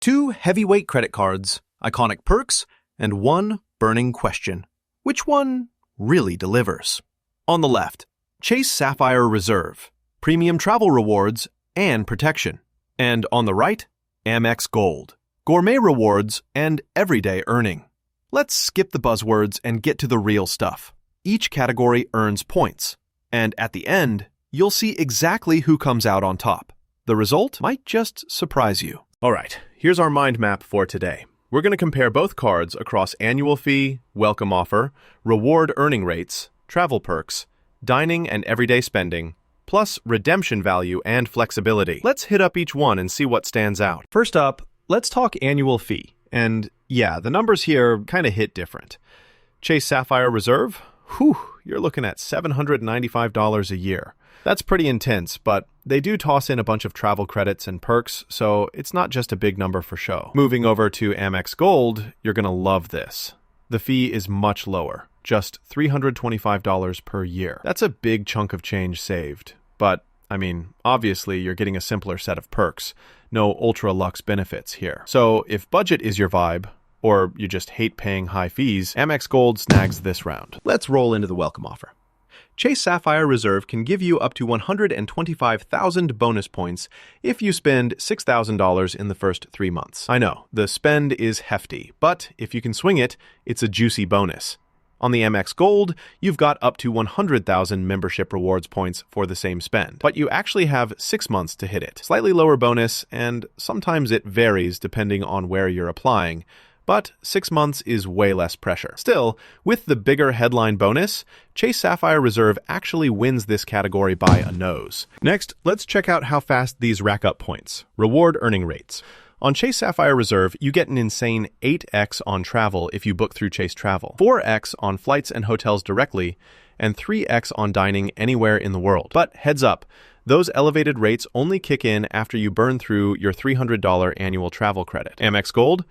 Two heavyweight credit cards, iconic perks, and one burning question. Which one really delivers? On the left, Chase Sapphire Reserve, premium travel rewards and protection. And on the right, Amex Gold, gourmet rewards and everyday earning. Let's skip the buzzwords and get to the real stuff. Each category earns points, and at the end, you'll see exactly who comes out on top. The result might just surprise you. All right, here's our mind map for today. We're going to compare both cards across annual fee, welcome offer, reward earning rates, travel perks, dining and everyday spending, plus redemption value and flexibility. Let's hit up each one and see what stands out. First up, let's talk annual fee. And yeah, the numbers here kind of hit different. Chase Sapphire Reserve, you're looking at $795 a year. That's pretty intense, but they do toss in a bunch of travel credits and perks, so it's not just a big number for show. Moving over to Amex Gold, you're going to love this. The fee is much lower, just $325 per year. That's a big chunk of change saved. But, obviously you're getting a simpler set of perks. No ultra luxe benefits here. So if budget is your vibe, or you just hate paying high fees, Amex Gold snags this round. Let's roll into the welcome offer. Chase Sapphire Reserve can give you up to 125,000 bonus points if you spend $6,000 in the first 3 months. I know, the spend is hefty, but if you can swing it, it's a juicy bonus. On the Amex Gold, you've got up to 100,000 membership rewards points for the same spend, but you actually have 6 months to hit it. Slightly lower bonus, and sometimes it varies depending on where you're applying, but 6 months is way less pressure. Still, with the bigger headline bonus, Chase Sapphire Reserve actually wins this category by a nose. Next, let's check out how fast these rack up points. Reward earning rates. On Chase Sapphire Reserve, you get an insane 8x on travel if you book through Chase Travel, 4x on flights and hotels directly, and 3x on dining anywhere in the world. But heads up, those elevated rates only kick in after you burn through your $300 annual travel credit. Amex Gold?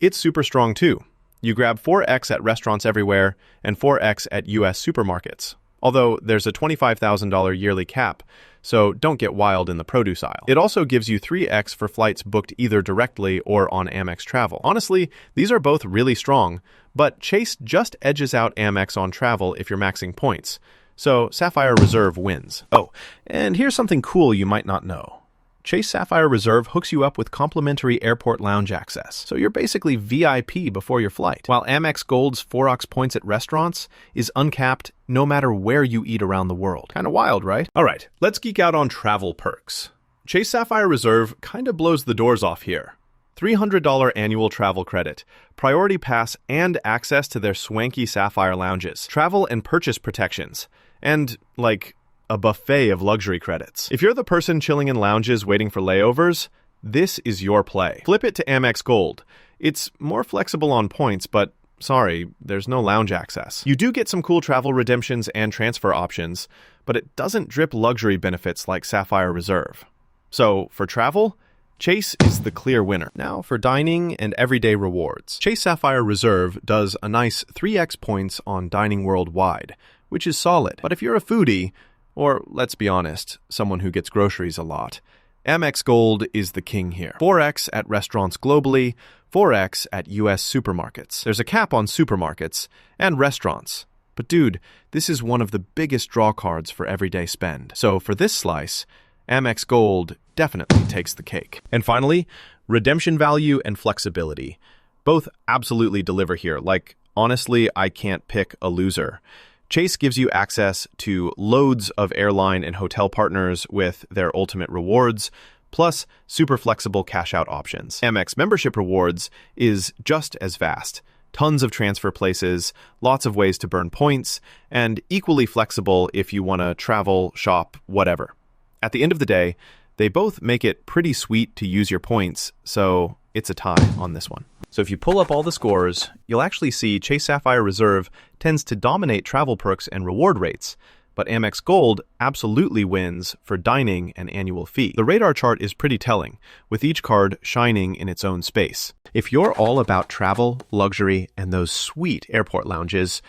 It's super strong too. You grab 4x at restaurants everywhere and 4x at US supermarkets. Although there's a $25,000 yearly cap, so don't get wild in the produce aisle. It also gives you 3x for flights booked either directly or on Amex Travel. Honestly, these are both really strong, but Chase just edges out Amex on travel if you're maxing points. So Sapphire Reserve wins. Oh, and here's something cool you might not know. Chase Sapphire Reserve hooks you up with complimentary airport lounge access, so you're basically VIP before your flight, while Amex Gold's 4x points at restaurants is uncapped no matter where you eat around the world. Kinda wild, right? Alright, let's geek out on travel perks. Chase Sapphire Reserve kinda blows the doors off here. $300 annual travel credit, priority pass and access to their swanky Sapphire lounges, travel and purchase protections, and, a buffet of luxury credits. If you're the person chilling in lounges waiting for layovers, this is your play. Flip it to Amex Gold. It's more flexible on points, but sorry, there's no lounge access. You do get some cool travel redemptions and transfer options, but it doesn't drip luxury benefits like Sapphire Reserve. So for travel, Chase is the clear winner. Now for dining and everyday rewards. Chase Sapphire Reserve does a nice 3x points on dining worldwide, which is solid. But if you're a foodie, or, let's be honest, someone who gets groceries a lot, Amex Gold is the king here. 4x at restaurants globally, 4x at US supermarkets. There's a cap on supermarkets and restaurants. But dude, this is one of the biggest draw cards for everyday spend. So for this slice, Amex Gold definitely takes the cake. And finally, redemption value and flexibility. Both absolutely deliver here. Honestly, I can't pick a loser. Chase gives you access to loads of airline and hotel partners with their ultimate rewards, plus super flexible cash-out options. Amex membership rewards is just as vast. Tons of transfer places, lots of ways to burn points, and equally flexible if you want to travel, shop, whatever. At the end of the day, they both make it pretty sweet to use your points, so it's a tie on this one. So if you pull up all the scores, you'll actually see Chase Sapphire Reserve tends to dominate travel perks and reward rates, but Amex Gold absolutely wins for dining and annual fee. The radar chart is pretty telling, with each card shining in its own space. If you're all about travel, luxury, and those sweet airport lounges,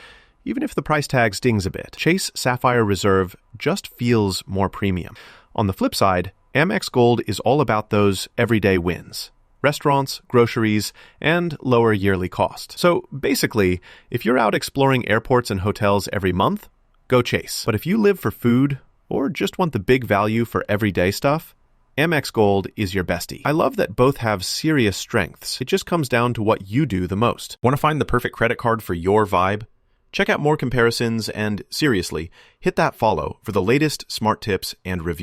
even if the price tag stings a bit, Chase Sapphire Reserve just feels more premium. On the flip side, Amex Gold is all about those everyday wins. restaurants, groceries, and lower yearly cost. So basically, if you're out exploring airports and hotels every month, go Chase. But if you live for food or just want the big value for everyday stuff, Amex Gold is your bestie. I love that both have serious strengths. It just comes down to what you do the most. Want to find the perfect credit card for your vibe? Check out more comparisons and, seriously, hit that follow for the latest smart tips and reviews.